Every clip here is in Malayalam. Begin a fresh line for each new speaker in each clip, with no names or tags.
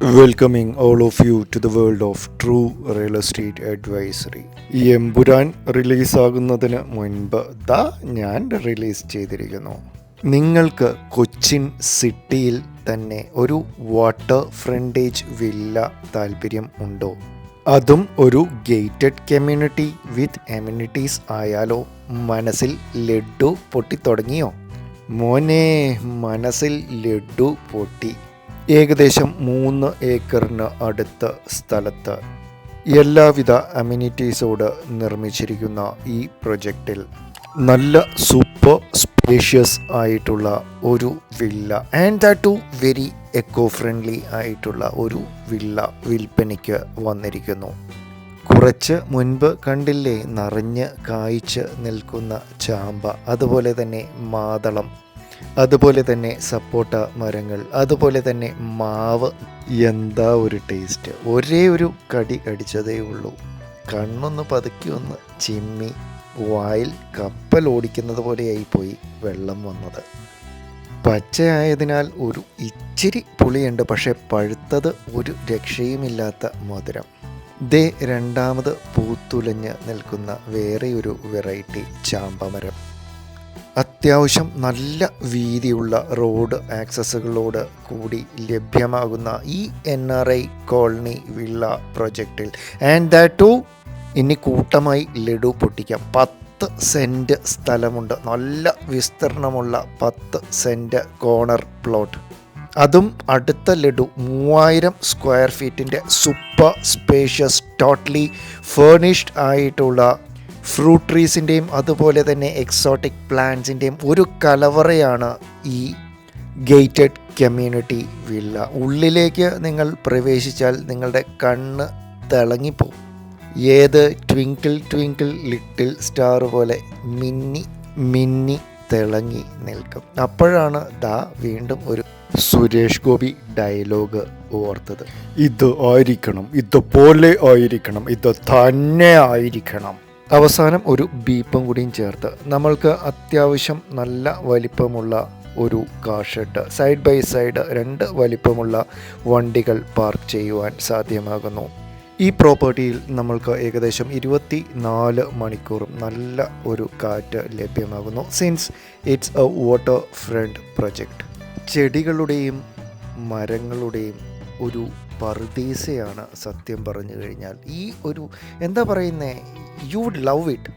Welcoming all of you to the world of True Real Estate Advisory. ഈ എമ്പുരാൻ റിലീസാകുന്നതിന് മുൻപ് ഞാൻ റിലീസ് ചെയ്തിരിക്കുന്നു. നിങ്ങൾക്ക് കൊച്ചിൻ സിറ്റിയിൽ തന്നെ ഒരു വാട്ടർ ഫ്രണ്ടേജ് വില്ല താല്പര്യം ഉണ്ടോ? അതും ഒരു ഗേറ്റഡ് കമ്മ്യൂണിറ്റി വിത്ത് എമ്യൂണിറ്റീസ് ആയാലോ? മനസ്സിൽ ലഡ്ഡു പൊട്ടിത്തുടങ്ങിയോ? മോനെ, മനസ്സിൽ ലഡ്ഡു പൊട്ടി. ഏകദേശം 3 ഏക്കറിന് അടുത്ത സ്ഥലത്ത് എല്ലാവിധ അമ്യൂണിറ്റീസോട് നിർമ്മിച്ചിരിക്കുന്ന ഈ പ്രൊജക്റ്റിൽ നല്ല സൂപ്പർ സ്പേഷ്യസ് ആയിട്ടുള്ള ഒരു villa and that too very eco friendly ആയിട്ടുള്ള ഒരു വില്ല വിൽപ്പനയ്ക്ക് വന്നിരിക്കുന്നു. കുറച്ച് മുൻപ് കണ്ടില്ലേ നിറഞ്ഞ് കായ്ച്ച് നിൽക്കുന്ന ചാമ്പ, അതുപോലെ തന്നെ മാതളം, അതുപോലെ തന്നെ സപ്പോട്ട മരങ്ങൾ, അതുപോലെ തന്നെ മാവ്. എന്താ ഒരു ടേസ്റ്റ്! ഒരേ ഒരു കടി അടിച്ചതേ ഉള്ളൂ. കണ്ണൊന്ന് പതുക്കി ഒന്ന് ചിമ്മി വായിൽ കപ്പൽ ഓടിക്കുന്നത് പോലെയായിപ്പോയി വെള്ളം വന്നത്. പച്ചയായതിനാൽ ഒരു ഇച്ചിരി പുളിയുണ്ട്, പക്ഷെ പഴുത്തത് ഒരു രക്ഷയുമില്ലാത്ത മധുരം. രണ്ടാമത് പൂത്തുലഞ്ഞ് നിൽക്കുന്ന വേറെയൊരു വെറൈറ്റി ചാമ്പമരം. അത്യാവശ്യം നല്ല വീതിയുള്ള റോഡ് ആക്സസുകളോട് കൂടി ലഭ്യമാകുന്ന ഈ NRI കോളനി വില്ല പ്രൊജക്റ്റിൽ ആൻഡ് ദാറ്റ് ടു ഇനി കൂട്ടമായി ലഡു പൊട്ടിക്കാം. 10 സെൻറ്റ് സ്ഥലമുണ്ട്, നല്ല വിസ്തീർണമുള്ള 10 സെൻറ്റ് കോർണർ പ്ലോട്ട്. അതും അടുത്ത ലഡു 3000 സ്ക്വയർ ഫീറ്റിൻ്റെ സൂപ്പർ സ്പേഷ്യസ് ടോട്ടലി ഫേർണിഷ്ഡ് ആയിട്ടുള്ള ഫ്രൂട്ട് ട്രീസിൻ്റെയും അതുപോലെ തന്നെ എക്സോട്ടിക് പ്ലാന്റ്സിൻ്റെയും ഒരു കലവറയാണ് ഈ ഗേറ്റഡ് കമ്മ്യൂണിറ്റി വില്ല. ഉള്ളിലേക്ക് നിങ്ങൾ പ്രവേശിച്ചാൽ നിങ്ങളുടെ കണ്ണ് തിളങ്ങിപ്പോവും. ഏത് ട്വിങ്കിൾ ട്വിങ്കിൾ ലിറ്റിൽ സ്റ്റാർ പോലെ മിന്നി മിന്നി തിളങ്ങി നിൽക്കും. അപ്പോഴാണ് വീണ്ടും ഒരു സുരേഷ് ഗോപി ഡയലോഗ് ഓർത്തത്. ഇത് ആയിരിക്കണം, ഇതുപോലെ ആയിരിക്കണം, ഇത് തന്നെ ആയിരിക്കണം. അവസാനം ഒരു ബീപ്പും കൂടിയും ചേർത്ത് നമ്മൾക്ക് അത്യാവശ്യം നല്ല വലിപ്പമുള്ള ഒരു car shed, side by side 2 വലിപ്പമുള്ള വണ്ടികൾ പാർക്ക് ചെയ്യുവാൻ സാധ്യമാകുന്നു. ഈ പ്രോപ്പർട്ടിയിൽ നമ്മൾക്ക് ഏകദേശം 24 മണിക്കൂറും നല്ല ഒരു കാറ്റ് ലഭ്യമാകുന്നു. Since it's a water front project. ചെടികളുടെയും മരങ്ങളുടെയും ഒരു പറുദീസയാണ് സത്യം പറഞ്ഞു കഴിഞ്ഞാൽ. ഈ ഒരു എന്താ പറയുന്നേ, യു വുഡ് ലവ് ഇറ്റ്.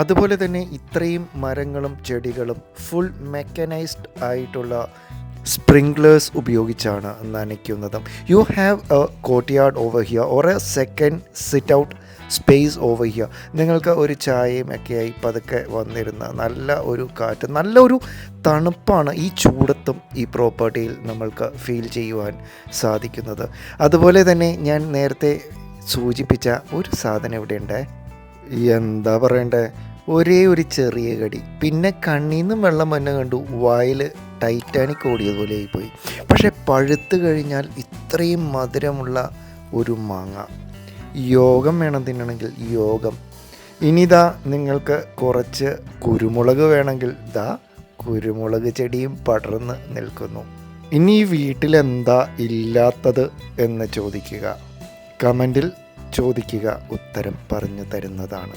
അതുപോലെ തന്നെ ഇത്രയും മരങ്ങളും ചെടികളും ഫുൾ മെക്കനൈസ്ഡ് ആയിട്ടുള്ള സ്പ്രിംഗ്ലേഴ്സ് ഉപയോഗിച്ചാണ് നനയ്ക്കുന്നതും. You have a courtyard over here or a second sit out space over here. നിങ്ങൾക്ക് ഒരു ചായയും ഒക്കെയായി പതുക്കെ വന്നിരുന്ന നല്ല ഒരു കാറ്റ്, നല്ലൊരു തണുപ്പാണ് ഈ ചൂടത്തും ഈ പ്രോപ്പർട്ടിയിൽ നമ്മൾക്ക് ഫീൽ ചെയ്യുവാൻ സാധിക്കുന്നത്. അതുപോലെ തന്നെ ഞാൻ നേരത്തെ സൂചിപ്പിച്ച ഒരു സാധനം ഇവിടെ ഉണ്ട്. എന്താ പറയണ്ടേ, ഒരേ ഒരു ചെറിയ കടി, പിന്നെ കണ്ണിൽ നിന്നും വെള്ളം തന്നെ കണ്ടു, വായിൽ ടൈറ്റാനിക് ഓടിയതുപോലെ ആയിപ്പോയി. പക്ഷെ പഴുത്ത് കഴിഞ്ഞാൽ ഇത്രയും മധുരമുള്ള ഒരു മാങ്ങ. യോഗം വേണം തിന്നണമെങ്കിൽ യോഗം. ഇനിതാ നിങ്ങൾക്ക് കുറച്ച് കുരുമുളക് വേണമെങ്കിൽ കുരുമുളക് ചെടിയും പടർന്ന് നിൽക്കുന്നു. ഇനി ഈ വീട്ടിലെന്താ ഇല്ലാത്തത് എന്ന് ചോദിക്കുക, കമൻറ്റിൽ ചോദിക്കുക, ഉത്തരം പറഞ്ഞു തരുന്നതാണ്.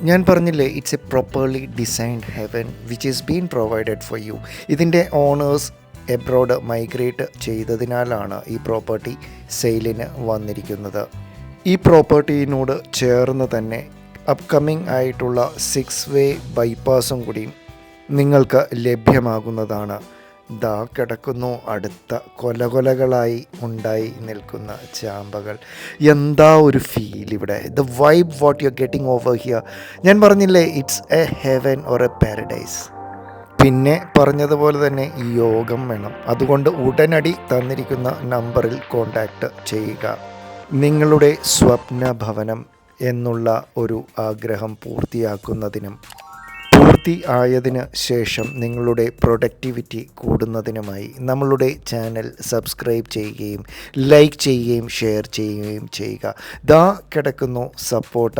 ഞാൻ പറഞ്ഞില്ലേ, it's A properly designed heaven which is been provided for you. ഇതിൻ്റെ ഓണേഴ്സ് എബ്രോഡ് മൈഗ്രേറ്റ് ചെയ്തതിനാലാണ് ഈ പ്രോപ്പർട്ടി സെയിലിന് വന്നിരിക്കുന്നത്. ഈ പ്രോപ്പർട്ടിയിനോട് ചേർന്ന് തന്നെ അപ്കമ്മിങ് ആയിട്ടുള്ള 6 വേ ബൈപ്പാസും കൂടിയും നിങ്ങൾക്ക് ലഭ്യമാകുന്നതാണ്. കിടക്കുന്നു അടുത്ത കൊലകൊലകളായി ഉണ്ടായി നിൽക്കുന്ന ചാമ്പകൾ. എന്താ ഒരു ഫീൽ ഇവിടെ! The vibe what you are getting over here. ഞാൻ പറഞ്ഞില്ലേ, it's A heaven or A paradise. പിന്നെ പറഞ്ഞതുപോലെ തന്നെ ഈ യോഗം വേണം. അതുകൊണ്ട് ഉടനടി തന്നിരിക്കുന്ന നമ്പറിൽ കോൺടാക്റ്റ് ചെയ്യുക. നിങ്ങളുടെ സ്വപ്ന ഭവനം എന്നുള്ള ഒരു ആഗ്രഹം പൂർത്തിയാക്കുന്നതിനും പൂർത്തി ആയതിന് ശേഷം നിങ്ങളുടെ പ്രൊഡക്ടിവിറ്റി കൂടുന്നതിനുമായി നമ്മളുടെ ചാനൽ സബ്സ്ക്രൈബ് ചെയ്യുകയും ലൈക്ക് ചെയ്യുകയും ഷെയർ ചെയ്യുകയും ചെയ്യുക. കിടക്കുന്നു സപ്പോട്ട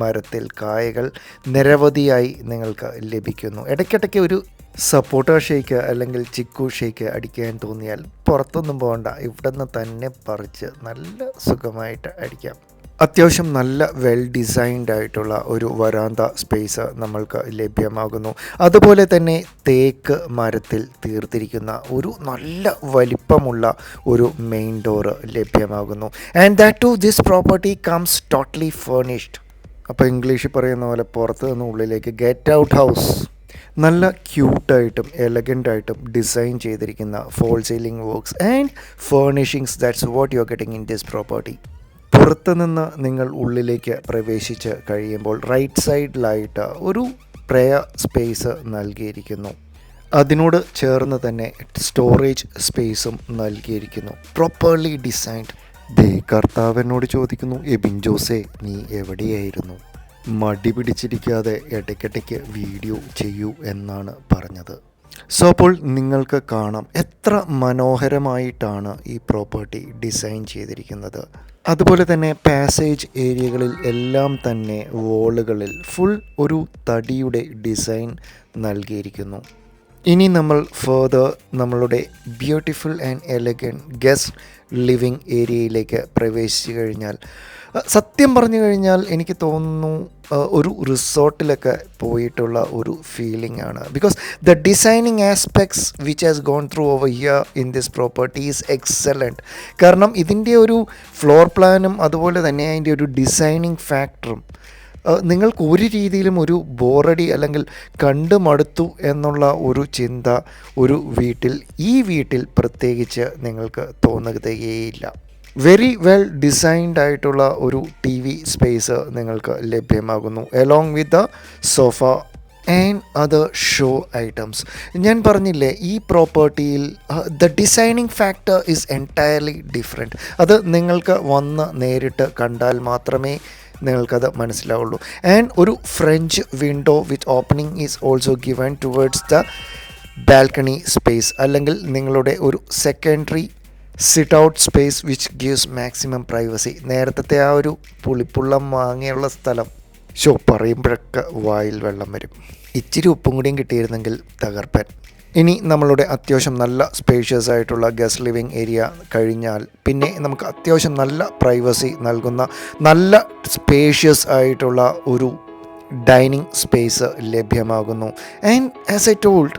മരത്തിൽ കായകൾ നിരവധിയായി നിങ്ങൾക്ക് ലഭിക്കുന്നു. ഇടയ്ക്കിടയ്ക്ക് ഒരു സപ്പോട്ട ഷേക്ക് അല്ലെങ്കിൽ ചിക്കു ഷേക്ക് അടിക്കാൻ തോന്നിയാൽ പുറത്തൊന്നും പോകണ്ട, ഇവിടെ നിന്ന് തന്നെ പറിച്ച് നല്ല സുഖമായിട്ട് അടിക്കാം. അത്യാവശ്യം നല്ല വെൽ ഡിസൈൻഡ് ആയിട്ടുള്ള ഒരു വരാന്ത സ്പേസ് നമ്മൾക്ക് ലഭ്യമാകുന്നു. അതുപോലെ തന്നെ തേക്ക് മരത്തിൽ തീർത്തിരിക്കുന്ന ഒരു നല്ല വലിപ്പമുള്ള ഒരു മെയിൻ ഡോറ് ലഭ്യമാകുന്നു. And that to this property comes totally furnished. അപ്പോൾ ഇംഗ്ലീഷിൽ പറയുന്ന പോലെ പുറത്ത് നിന്ന് ഉള്ളിലേക്ക് ഗെറ്റ് ഔട്ട് ഹൗസ്. നല്ല ക്യൂട്ടായിട്ടും എലഗൻ്റായിട്ടും ഡിസൈൻ ചെയ്തിരിക്കുന്ന false ceiling works and furnishings, that's what you are getting in this property. പുറത്തുനിന്ന് നിങ്ങൾ ഉള്ളിലേക്ക് പ്രവേശിച്ച് കഴിയുമ്പോൾ റൈറ്റ് സൈഡിലായിട്ട് ഒരു പ്രേയർ സ്പേസ് നൽകിയിരിക്കുന്നു. അതിനോട് ചേർന്ന് തന്നെ സ്റ്റോറേജ് സ്പേസും നൽകിയിരിക്കുന്നു. Properly designed. ദേ കർത്താവിനോട് ചോദിക്കുന്നു, എബിൻ ജോസേ നീ എവിടെയായിരുന്നു? മടി പിടിച്ചിരിക്കാതെ ഇടയ്ക്കിടയ്ക്ക് വീഡിയോ ചെയ്യൂ എന്നാണ് പറഞ്ഞത്. സോ അപ്പോൾ നിങ്ങൾക്ക് കാണാം എത്ര മനോഹരമായിട്ടാണ് ഈ പ്രോപ്പർട്ടി ഡിസൈൻ ചെയ്തിരിക്കുന്നത്. അതുപോലെ തന്നെ പാസേജ് ഏരിയകളിൽ എല്ലാം തന്നെ വോളുകളിൽ ഫുൾ ഒരു തടിയുടെ ഡിസൈൻ നൽകിയിരിക്കുന്നു. ഇനി നമ്മൾ ഫർദർ നമ്മളുടെ beautiful and elegant guest living ഏരിയയിലേക്ക് പ്രവേശിച്ചു കഴിഞ്ഞാൽ സത്യം പറഞ്ഞു കഴിഞ്ഞാൽ എനിക്ക് തോന്നുന്നു ഒരു റിസോർട്ടിലൊക്കെ പോയിട്ടുള്ള ഒരു ഫീലിംഗ് ആണ്. Because the designing aspects which has gone through over here in this property is excellent. കാരണം ഇതിൻ്റെ ഒരു ഫ്ലോർ പ്ലാനും അതുപോലെ തന്നെ അതിൻ്റെ ഒരു ഡിസൈനിങ് ഫാക്ടറും നിങ്ങൾക്ക് ഒരു രീതിയിലും ഒരു ബോറടി അല്ലെങ്കിൽ കണ്ടു മടുത്തു എന്നുള്ള ഒരു ചിന്ത ഈ വീട്ടിൽ പ്രത്യേകിച്ച് നിങ്ങൾക്ക് തോന്നുകയേയില്ല. വെരി വെൽ ഡിസൈൻഡ് ആയിട്ടുള്ള ഒരു ടി വി സ്പേസ് നിങ്ങൾക്ക് ലഭ്യമാകുന്നു along with the sofa and other show items. ഞാൻ പറഞ്ഞില്ലേ ഈ പ്രോപ്പർട്ടിയിൽ the designing factor is entirely different. അത് നിങ്ങൾക്ക് വന്ന് നേരിട്ട് കണ്ടാൽ മാത്രമേ നിങ്ങൾക്കത് മനസ്സിലാവുള്ളൂ. ആൻഡ് ഒരു French window with opening is also given towards the balcony space, അല്ലെങ്കിൽ നിങ്ങളുടെ ഒരു secondary sit out space which gives maximum privacy. നേരത്തെ ആ ഒരു പുളിപ്പുള്ളം വാങ്ങിയുള്ള സ്ഥലം പറയുമ്പോഴൊക്കെ വായിൽ വെള്ളം വരും. ഇച്ചിരി ഉപ്പും കൂടിയും കിട്ടിയിരുന്നെങ്കിൽ തകർപ്പൻ. ഇനി നമ്മളുടെ അത്യാവശ്യം നല്ല സ്പേഷ്യസ് ആയിട്ടുള്ള ഗസ്റ്റ് ലിവിങ് ഏരിയ കഴിഞ്ഞാൽ പിന്നെ നമുക്ക് അത്യാവശ്യം നല്ല പ്രൈവസി നൽകുന്ന നല്ല സ്പേഷ്യസ് ആയിട്ടുള്ള ഒരു ഡൈനിങ് സ്പേസ് ലഭ്യമാകുന്നു. ആൻഡ് ആസ് ഐ ടോൾഡ്,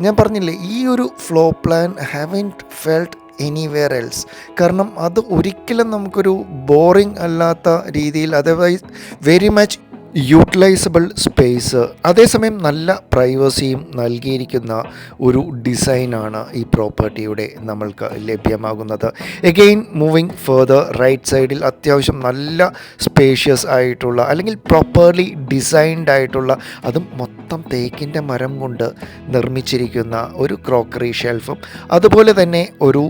ഞാൻ പറഞ്ഞില്ലേ ഈ ഒരു floor plan haven't felt anywhere else. കാരണം അത് ഒരിക്കലും നമുക്കൊരു ബോറിംഗ് അല്ലാത്ത രീതിയിൽ, അതർവൈസ് വെരി മച്ച് യൂട്ടിലൈസബിൾ സ്പേസ്, അതേസമയം നല്ല പ്രൈവസിയും നൽകിയിരിക്കുന്ന ഒരു ഡിസൈനാണ് ഈ പ്രോപ്പർട്ടിയുടെ നമ്മൾക്ക് ലഭ്യമാകുന്നത്. എഗെയിൻ മൂവിങ് ഫർദർ, റൈറ്റ് സൈഡിൽ അത്യാവശ്യം നല്ല സ്പേഷ്യസ് ആയിട്ടുള്ള അല്ലെങ്കിൽ പ്രോപ്പർലി ഡിസൈൻഡ് ആയിട്ടുള്ള, അതും മൊത്തം തേക്കിൻ്റെ മരം കൊണ്ട് നിർമ്മിച്ചിരിക്കുന്ന ഒരു ക്രോക്കറി ഷെൽഫും അതുപോലെ തന്നെ ഒരു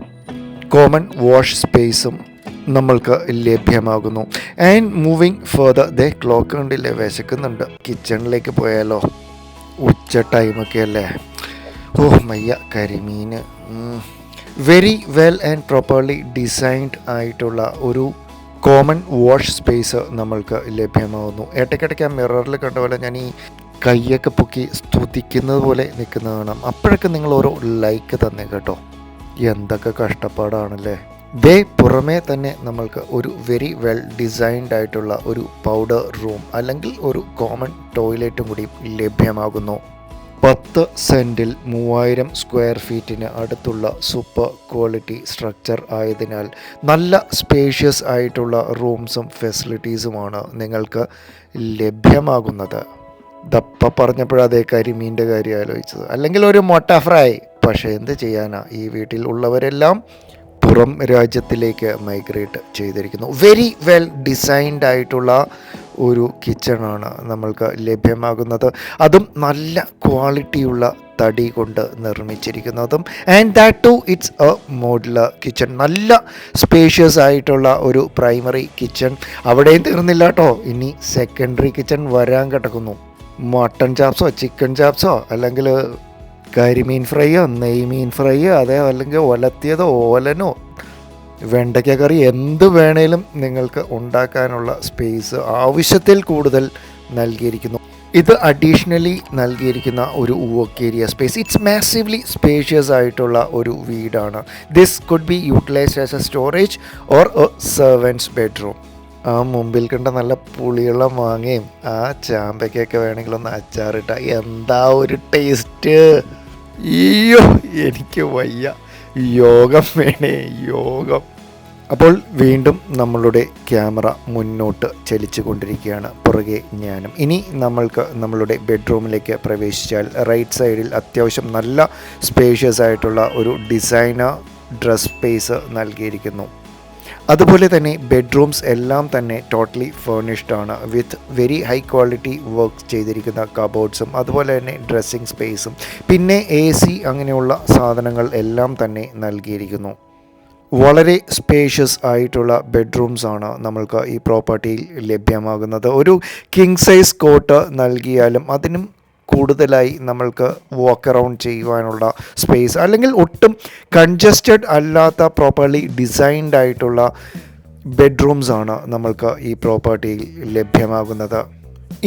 കോമൺ വാഷ് സ്പേസും നമ്മൾക്ക് ലഭ്യമാകുന്നു. And moving further, they clock കണ്ടില്ലേ, വിശക്കുന്നുണ്ട്, കിച്ചണിലേക്ക് പോയാലോ, ഉച്ച ടൈമൊക്കെ അല്ലേ. മയ്യ കരിമീൻ. Very well and properly designed ആയിട്ടുള്ള ഒരു കോമൺ വാഷ് സ്പേസ് നമ്മൾക്ക് ലഭ്യമാകുന്നു. ഇടയ്ക്കിടയ്ക്ക് ആ മിററിൽ കണ്ട പോലെ ഞാൻ ഈ കൈയൊക്കെ പൊക്കി സ്തുതിക്കുന്നത് പോലെ നിൽക്കുന്നത് കാണാം. അപ്പോഴൊക്കെ നിങ്ങൾ ഓരോ ലൈക്ക് തന്നെ കേട്ടോ. എന്തൊക്കെ കഷ്ടപ്പാടാണല്ലേ. ദേ പുറമേ തന്നെ നമ്മൾക്ക് ഒരു വെരി വെൽ ഡിസൈൻഡ് ആയിട്ടുള്ള ഒരു പൗഡർ റൂം അല്ലെങ്കിൽ ഒരു കോമൺ ടോയ്ലറ്റും കൂടി ലഭ്യമാകുന്നു. 10 സെൻറ്റിൽ 3000 സ്ക്വയർ ഫീറ്റിന് അടുത്തുള്ള സൂപ്പർ ക്വാളിറ്റി സ്ട്രക്ചർ ആയതിനാൽ നല്ല സ്പേഷ്യസ് ആയിട്ടുള്ള റൂംസും ഫെസിലിറ്റീസുമാണ് നിങ്ങൾക്ക് ലഭ്യമാകുന്നത്. ദപ്പ പറഞ്ഞപ്പോഴതേ കരിമീൻ്റെ കാര്യം ആലോചിച്ചത്, അല്ലെങ്കിൽ ഒരു മൊട്ട ഫ്രൈ. പക്ഷേ എന്ത് ചെയ്യാനാ, ഈ വീട്ടിൽ ഉള്ളവരെല്ലാം പുറം രാജ്യത്തിലേക്ക് മൈഗ്രേറ്റ് ചെയ്തിരിക്കുന്നു. വെരി വെൽ ഡിസൈൻഡ് ആയിട്ടുള്ള ഒരു കിച്ചണാണ് നമ്മൾക്ക് ലഭ്യമാകുന്നത്. അതും നല്ല ക്വാളിറ്റിയുള്ള തടി കൊണ്ട് നിർമ്മിച്ചിരിക്കുന്നതും. And that too it's a modular kitchen. നല്ല സ്പേഷ്യസ് ആയിട്ടുള്ള ഒരു പ്രൈമറി കിച്ചൺ. അവിടെയും തീർന്നില്ല കേട്ടോ, ഇനി സെക്കൻഡറി കിച്ചൺ വരാൻ കിടക്കുന്നു. മട്ടൺ ചാപ്സോ ചിക്കൻ ചാപ്സോ അല്ലെങ്കിൽ കരിമീൻ ഫ്രൈയോ നെയ്മീൻ ഫ്രൈയോ അല്ലെങ്കിൽ ഒലത്തിയതോ ഓലനോ വെണ്ടയ്ക്ക കറി എന്ത് വേണേലും നിങ്ങൾക്ക് ഉണ്ടാക്കാനുള്ള സ്പേസ് ആവശ്യത്തിൽ കൂടുതൽ നൽകിയിരിക്കുന്നു. ഇത് അഡീഷണലി നൽകിയിരിക്കുന്ന ഒരു work area space. It's massively spacious ആയിട്ടുള്ള ഒരു വീടാണ്. This could be utilised as A storage or A servants bedroom. ആ മുമ്പിൽ കണ്ട നല്ല പുളിയുള്ള മാങ്ങയും ആ ചാമ്പയ്ക്കൊക്കെ വേണമെങ്കിലൊന്ന് അച്ചാറിട്ട എന്താ ഒരു ടേസ്റ്റ്. അയ്യോ എനിക്ക് വയ്യ, യോഗം വേണേ യോഗം. അപ്പോൾ വീണ്ടും നമ്മളുടെ ക്യാമറ മുന്നോട്ട് ചലിച്ചു കൊണ്ടിരിക്കുകയാണ്, പുറകെ ഞാനും. ഇനി നമ്മൾക്ക് നമ്മളുടെ ബെഡ്റൂമിലേക്ക് പ്രവേശിച്ചാൽ റൈറ്റ് സൈഡിൽ അത്യാവശ്യം നല്ല സ്പേഷ്യസ് ആയിട്ടുള്ള ഒരു ഡിസൈനർ ഡ്രസ് സ്പേസ് നൽകിയിരിക്കുന്നു. അതുപോലെ തന്നെ ബെഡ്റൂംസ് എല്ലാം തന്നെ ടോട്ടലി ഫേർണിഷ്ഡ് ആണ് with very high quality work ചെയ്തിരിക്കുന്ന കബോർഡ്സും അതുപോലെ തന്നെ ഡ്രസ്സിങ് സ്പേസും പിന്നെ AC അങ്ങനെയുള്ള സാധനങ്ങൾ എല്ലാം തന്നെ നൽകിയിരിക്കുന്നു. വളരെ സ്പേഷ്യസ് ആയിട്ടുള്ള ബെഡ്റൂംസ് ആണ് നമ്മൾക്ക് ഈ പ്രോപ്പർട്ടിയിൽ ലഭ്യമാകുന്നത്. ഒരു കിങ് സൈസ് കോട്ട് നൽകിയാലും അതിനും കൂടുതലായി നമ്മൾക്ക് വാക്ക് അറൗണ്ട് ചെയ്യുവാനുള്ള സ്പേസ്, അല്ലെങ്കിൽ ഒട്ടും കൺജസ്റ്റഡ് അല്ലാത്ത പ്രോപ്പർലി ഡിസൈൻഡ് ആയിട്ടുള്ള ബെഡ്റൂംസ് ആണ് നമ്മൾക്ക് ഈ പ്രോപ്പർട്ടിയിൽ ലഭ്യമാകുന്നത്.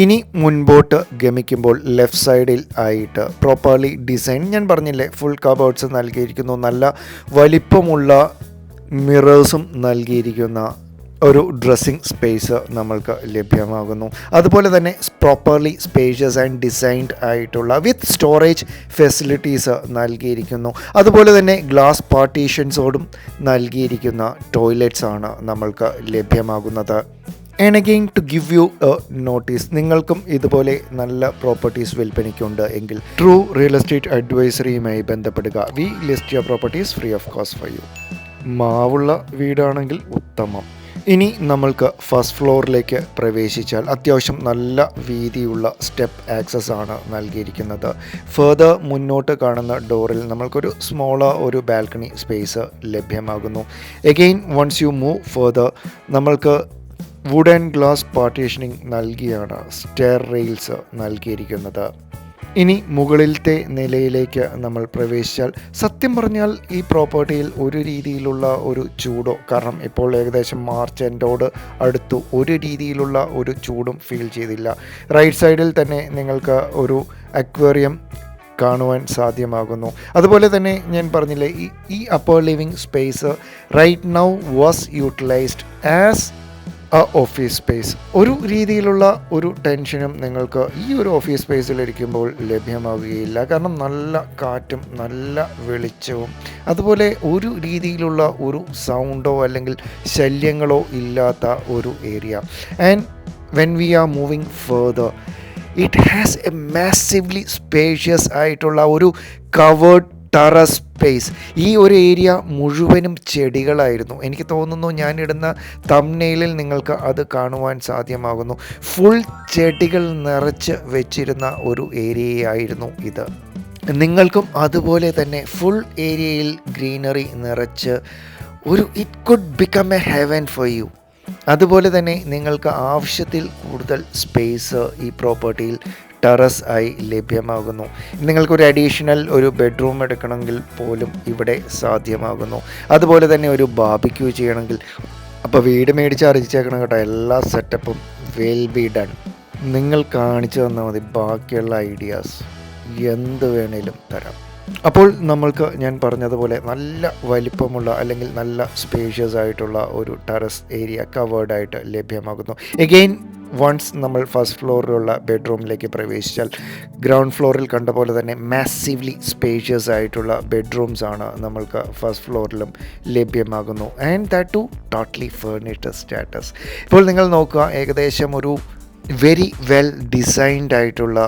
ഇനി മുൻപോട്ട് ഗമിക്കുമ്പോൾ ലെഫ്റ്റ് സൈഡിൽ ആയിട്ട് പ്രോപ്പർലി ഡിസൈൻ, ഞാൻ പറഞ്ഞില്ലേ ഫുൾ കബോർഡ്സ് നൽകിയിരിക്കുന്നു, നല്ല വലിപ്പമുള്ള മിറേഴ്സും നൽകിയിരിക്കുന്ന ഒരു ഡ്രസ്സിങ് സ്പേസ് നമ്മൾക്ക് ലഭ്യമാകുന്നു. അതുപോലെ തന്നെ പ്രോപ്പർലി സ്പേഷ്യസ് ആൻഡ് ഡിസൈൻഡ് ആയിട്ടുള്ള വിത്ത് സ്റ്റോറേജ് ഫെസിലിറ്റീസ് നൽകിയിരിക്കുന്നു. അതുപോലെ തന്നെ ഗ്ലാസ് പാർട്ടീഷൻസോടും നൽകിയിരിക്കുന്ന ടോയ്ലറ്റ്സ് ആണ് നമ്മൾക്ക് ലഭ്യമാകുന്നത്. And again to give you a notice, നിങ്ങൾക്കും ഇതുപോലെ നല്ല പ്രോപ്പർട്ടീസ് വിൽപ്പനയ്ക്കുണ്ട് എങ്കിൽ ട്രൂ റിയൽ എസ്റ്റേറ്റ് അഡ്വൈസറിയുമായി ബന്ധപ്പെടുക. We list your properties free of cost for you. മാവുള്ള വീടാണെങ്കിൽ ഉത്തമം. ഇനി നമ്മൾക്ക് ഫസ്റ്റ് ഫ്ലോറിലേക്ക് പ്രവേശിച്ചാൽ അത്യാവശ്യം നല്ല വീതിയുള്ള സ്റ്റെപ്പ് ആക്സസ് ആണ് നൽകിയിരിക്കുന്നത്. ഫർദർ മുന്നോട്ട് കാണുന്ന ഡോറിൽ നമ്മൾക്കൊരു സ്മോളർ ഒരു ബാൽക്കണി സ്പേസ് ലഭ്യമാകുന്നു. Again once you move further നമ്മൾക്ക് വുഡ് ആൻഡ് ഗ്ലാസ് പാർട്ടീഷനിങ് നൽകിയാണ് സ്റ്റെയർ റെയിൽസ് നൽകിയിരിക്കുന്നത്. ഇനി മുകളിലത്തെ നിലയിലേക്ക് നമ്മൾ പ്രവേശിച്ചാൽ സത്യം പറഞ്ഞാൽ ഈ പ്രോപ്പർട്ടിയിൽ ഒരു രീതിയിലുള്ള ഒരു ചൂടോ, കാരണം ഇപ്പോൾ ഏകദേശം മാർച്ച് എൻഡോട് അടുത്തു, ഒരു രീതിയിലുള്ള ഒരു ചൂടും ഫീൽ ചെയ്തില്ല. റൈറ്റ് സൈഡിൽ തന്നെ നിങ്ങൾക്ക് ഒരു അക്വേറിയം കാണുവാൻ സാധ്യമാകുന്നു. അതുപോലെ തന്നെ ഞാൻ പറഞ്ഞില്ലേ ഈ upper living space right now was utilised as office space. ഒരു രീതിയിലുള്ള ഒരു ടെൻഷനും നിങ്ങൾക്ക് ഈ ഒരു ഓഫീസ് സ്പേസിലിരിക്കുമ്പോൾ ലഭ്യമാവുകയില്ല, കാരണം നല്ല കാറ്റും നല്ല വെളിച്ചവും അതുപോലെ ഒരു രീതിയിലുള്ള ഒരു സൗണ്ടോ അല്ലെങ്കിൽ ശല്യങ്ങളോ ഇല്ലാത്ത ഒരു area. And when we are moving further it has A massively spacious ആയിട്ടുള്ള ഒരു കവേർഡ് ടെറസ് സ്പേസ്. ഈ ഒരു ഏരിയ മുഴുവനും ചെടികളായിരുന്നു. എനിക്ക് തോന്നുന്നു ഞാനിടുന്ന തംബ്നെയിലിൽ നിങ്ങൾക്ക് അത് കാണുവാൻ സാധ്യമാകുന്നു. ഫുൾ ചെടികൾ നിറച്ച് വെച്ചിരുന്ന ഒരു ഏരിയയായിരുന്നു ഇത്. നിങ്ങൾക്കും അതുപോലെ തന്നെ ഫുൾ ഏരിയയിൽ ഗ്രീനറി നിറച്ച് ഒരു it could become A heaven for you. അതുപോലെ തന്നെ നിങ്ങൾക്ക് ആവശ്യത്തിൽ കൂടുതൽ സ്പേസ് ഈ പ്രോപ്പർട്ടിയിൽ ടെറസ് ആയി ലഭ്യമാകുന്നു. നിങ്ങൾക്കൊരു അഡീഷണൽ ഒരു ബെഡ്റൂം എടുക്കണമെങ്കിൽ പോലും ഇവിടെ സാധ്യമാകുന്നു. അതുപോലെ തന്നെ ഒരു ബാർബിക്യൂ ചെയ്യണമെങ്കിൽ, അപ്പോൾ വീട് മേടിച്ച് അറിയിച്ചേക്കണം കേട്ടോ, എല്ലാ സെറ്റപ്പും വിൽ ബി ഡൺ. നിങ്ങൾ കാണിച്ചു തന്നാൽ മതി, ബാക്കിയുള്ള ഐഡിയാസ് എന്ത് വേണേലും തരാം. അപ്പോൾ നമ്മൾക്ക് ഞാൻ പറഞ്ഞതുപോലെ നല്ല വലിപ്പമുള്ള അല്ലെങ്കിൽ നല്ല സ്പേഷ്യസ് ആയിട്ടുള്ള ഒരു ടെറസ് ഏരിയ കവേർഡായിട്ട് ലഭ്യമാകുന്നു. എഗെയിൻ വൺസ് നമ്മൾ ഫസ്റ്റ് ഫ്ലോറിലുള്ള ബെഡ്റൂമിലേക്ക് പ്രവേശിച്ചാൽ ഗ്രൗണ്ട് ഫ്ലോറിൽ കണ്ട പോലെ തന്നെ മാസീവ്ലി സ്പേഷ്യസ് ആയിട്ടുള്ള ബെഡ്റൂംസ് ആണ് നമ്മൾക്ക് ഫസ്റ്റ് ഫ്ലോറിലും ലഭ്യമാകുന്നു. And that too totally furnished status. ഇപ്പോൾ നിങ്ങൾ നോക്കുക, ഏകദേശം ഒരു വെരി വെൽ ഡിസൈൻഡ് ആയിട്ടുള്ള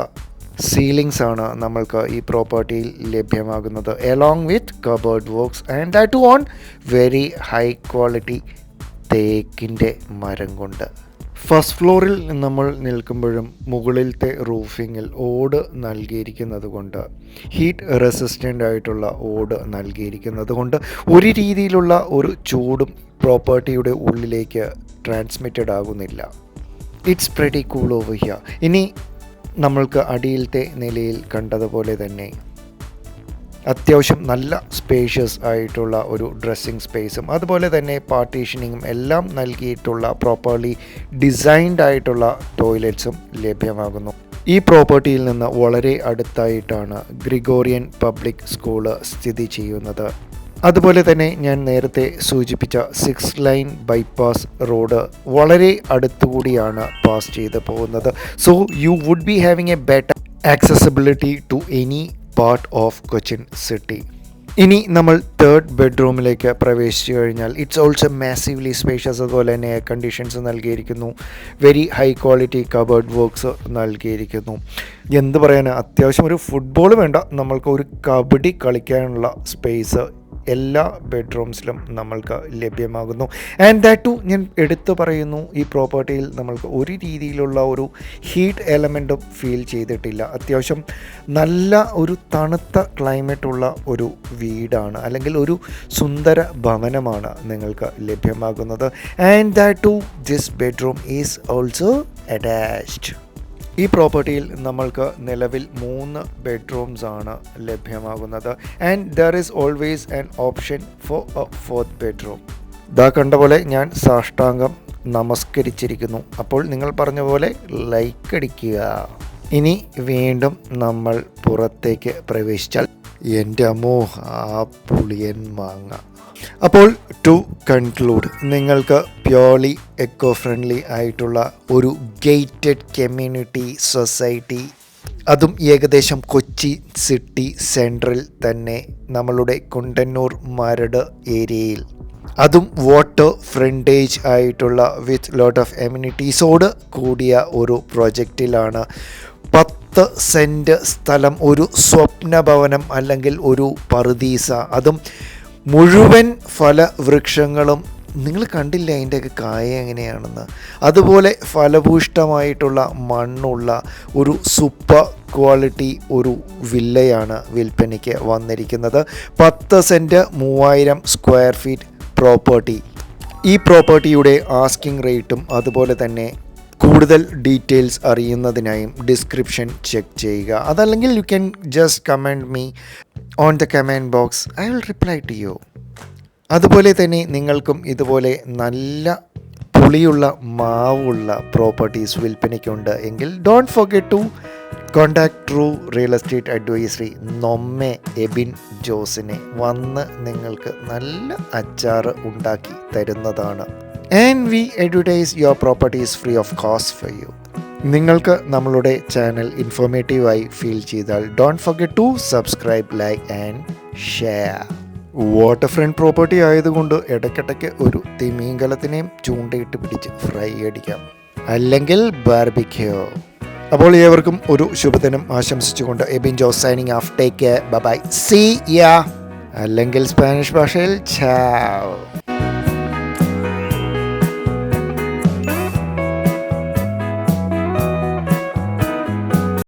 സീലിങ്സ് ആണ് നമ്മൾക്ക് ഈ പ്രോപ്പർട്ടിയിൽ ലഭ്യമാകുന്നത്, along with cupboard works and that too on very high quality തേക്കിൻ്റെ മരം കൊണ്ട്. ഫസ്റ്റ് ഫ്ലോറിൽ നമ്മൾ നിൽക്കുമ്പോഴും മുകളിലത്തെ റൂഫിങ്ങിൽ ഓട് നൽകിയിരിക്കുന്നത് കൊണ്ട്, ഹീറ്റ് റെസിസ്റ്റൻ്റ് ആയിട്ടുള്ള ഓട് നൽകിയിരിക്കുന്നത് കൊണ്ട് ഒരു രീതിയിലുള്ള ഒരു ചൂടും പ്രോപ്പർട്ടിയുടെ ഉള്ളിലേക്ക് ട്രാൻസ്മിറ്റഡ് ആകുന്നില്ല. It's pretty cool over here. ഇനി നമ്മൾക്ക് അടിയിലത്തെ നിലയിൽ കണ്ടതുപോലെ തന്നെ അത്യാവശ്യം നല്ല സ്പേഷ്യസ് ആയിട്ടുള്ള ഒരു ഡ്രസ്സിങ് സ്പേസും അതുപോലെ തന്നെ പാർട്ടീഷനിങ്ങും എല്ലാം നൽകിയിട്ടുള്ള പ്രോപ്പർലി ഡിസൈൻഡ് ആയിട്ടുള്ള ടോയ്ലറ്റ്സും ലഭ്യമാകുന്നു. ഈ പ്രോപ്പർട്ടിയിൽ നിന്ന് വളരെ അടുത്തായിട്ടാണ് ഗ്രിഗോറിയൻ പബ്ലിക് സ്കൂള് സ്ഥിതി ചെയ്യുന്നത്. അതുപോലെ തന്നെ ഞാൻ നേരത്തെ സൂചിപ്പിച്ച 6 ലൈൻ ബൈപ്പാസ് റോഡ് വളരെ അടുത്തുകൂടിയാണ് പാസ് ചെയ്ത് പോകുന്നത്. So you would be having a better accessibility to any part of Cochin city. ഇനി നമ്മൾ 3rd ബെഡ്റൂമിലേക്ക് പ്രവേശിച്ചു കഴിഞ്ഞാൽ ഇറ്റ്സ് ഓൾസോ മാസീവ്ലി സ്പേഷ്യസ്. അതുപോലെ തന്നെ എയർ കണ്ടീഷൻസ് നൽകിയിരിക്കുന്നു. Very high quality cupboard works നൽകിയിരിക്കുന്നു. എന്ത് പറയാൻ, അത്യാവശ്യം ഒരു ഫുട്ബോൾ വേണ്ട, നമ്മൾക്ക് ഒരു കബഡി കളിക്കാനുള്ള സ്പേസ് എല്ലാ ബെഡ്റൂംസിലും നമ്മൾക്ക് ലഭ്യമാകുന്നു. ആൻഡ് ദാറ്റ് ടു ഞാൻ എടുത്തു പറയുന്നു, ഈ പ്രോപ്പർട്ടിയിൽ നമ്മൾക്ക് ഒരു രീതിയിലുള്ള ഒരു ഹീറ്റ് എലമെൻറ്റും ഫീൽ ചെയ്തിട്ടില്ല. അത്യാവശ്യം നല്ല ഒരു തണുത്ത ക്ലൈമറ്റുള്ള ഒരു വീടാണ്, അല്ലെങ്കിൽ ഒരു സുന്ദര ഭവനമാണ് നിങ്ങൾക്ക് ലഭ്യമാകുന്നത്. And that to this bedroom is also attached. ഈ പ്രോപ്പർട്ടിയിൽ നമ്മൾക്ക് നിലവിൽ 3 ബെഡ്റൂംസ് ആണ് ലഭ്യമാകുന്നത്. And there is always an option for a 4th bedroom. ദാ കണ്ട പോലെ ഞാൻ സാഷ്ടാംഗം നമസ്കരിച്ചിരിക്കുന്നു. അപ്പോൾ നിങ്ങൾ പറഞ്ഞ പോലെ ലൈക്ക് അടിക്കുക. ഇനി വീണ്ടും നമ്മൾ പുറത്തേക്ക് പ്രവേശിച്ചാൽ എൻ്റെ അമ്മോ, ആ പുളിയൻ മാങ്ങ. അപ്പോൾ ടു കൺക്ലൂഡ്, നിങ്ങൾക്ക് പ്യോർലി എക്കോ ഫ്രണ്ട്ലി ആയിട്ടുള്ള ഒരു ഗേറ്റഡ് കമ്മ്യൂണിറ്റി സൊസൈറ്റി, അതും ഏകദേശം കൊച്ചി സിറ്റി സെൻട്രൽ തന്നെ, നമ്മളുടെ കുണ്ടന്നൂർ മരട് ഏരിയയിൽ, അതും വാട്ടർ ഫ്രണ്ടേജ് ആയിട്ടുള്ള വിത്ത് ലോട്ട് ഓഫ് എമ്യൂണിറ്റീസോട് കൂടിയ ഒരു പ്രൊജക്റ്റിലാണ് 10 സെൻറ്റ് സ്ഥലം, ഒരു സ്വപ്ന ഭവനം അല്ലെങ്കിൽ ഒരു പറുദീസ, അതും മുഴുവൻ ഫലവൃക്ഷങ്ങളും. നിങ്ങൾ കണ്ടില്ല അതിൻ്റെയൊക്കെ കായ എങ്ങനെയാണെന്ന്. അതുപോലെ ഫലഭൂഷ്ടമായിട്ടുള്ള മണ്ണുള്ള ഒരു സൂപ്പർ ക്വാളിറ്റി ഒരു വില്ലയാണ് വിൽപ്പനയ്ക്ക് വന്നിരിക്കുന്നത്. 10 സെൻറ്റ് 3000 സ്ക്വയർ ഫീറ്റ് പ്രോപ്പർട്ടി. ഈ പ്രോപ്പർട്ടിയുടെ ആസ്കിംഗ് റേറ്റും അതുപോലെ തന്നെ കൂടുതൽ ഡീറ്റെയിൽസ് അറിയുന്നതിനായും ഡിസ്ക്രിപ്ഷൻ ചെക്ക് ചെയ്യുക. അതല്ലെങ്കിൽ you can just comment me on the comment box, I will reply to you. അതുപോലെ തന്നെ നിങ്ങൾക്കും ഇതുപോലെ നല്ല പുളിയുള്ള മാവുള്ള പ്രോപ്പർട്ടീസ് വിൽപ്പനയ്ക്കുണ്ട് എങ്കിൽ don't forget to contact true real estate advisory നമ്മെ എബിൻ ജോസിനെ. വന്ന് നിങ്ങൾക്ക് നല്ല അച്ചാർ ഉണ്ടാക്കി തരുന്നതാണ്. And we advertise your properties free of cost for you. നിങ്ങൾക്ക് നമ്മളുടെ ചാനൽ ഇൻഫോർമേറ്റീവായി ഫീൽ ചെയ്താൽ don't forget to subscribe, like and share. Water front property ആയതുകൊണ്ട് ഇടയ്ക്കിടയ്ക്ക് ഒരു തിമീങ്കലത്തിനെയും ചൂണ്ടയിട്ട് പിടിച്ച് ഫ്രൈ അടിക്കാം, അല്ലെങ്കിൽ ബാർബിക്യൂ. അപ്പോൾ ഏവർക്കും ഒരു ശുഭദിനം ആശംസിച്ചുകൊണ്ട് Ebin Jose signing off. Take care, bye bye, see ya, അല്ലെങ്കിൽ സ്പാനിഷ് ഭാഷയിൽ ചാവ്.